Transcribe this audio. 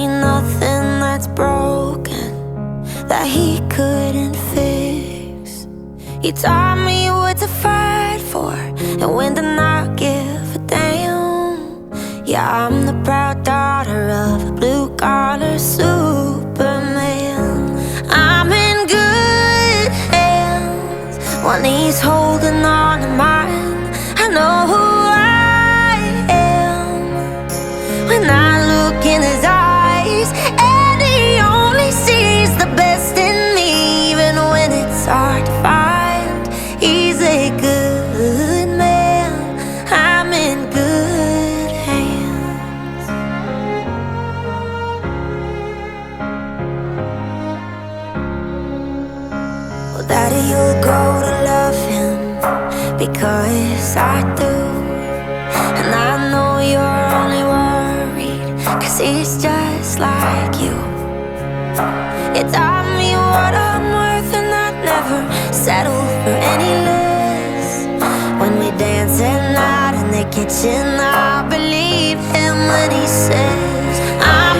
ain't nothing that's broken that he couldn't fix. He taught me what to fight for and when to not give a damn. Yeah, I'm the proud daughter of a blue-collar Superman. I'm in good hands when he's holding on to mine. I know who I am when I look in his eyes, and he only sees the best in me, even when it's hard to find. He's a good man, I'm in good hands. Well, Daddy, you'll grow to love him because I do. And I know you're only worried 'cause he's just like you. It taught me what I'm worth, and I'd never settle for any less. When we dance at night in the kitchen, I believe him when he says I'm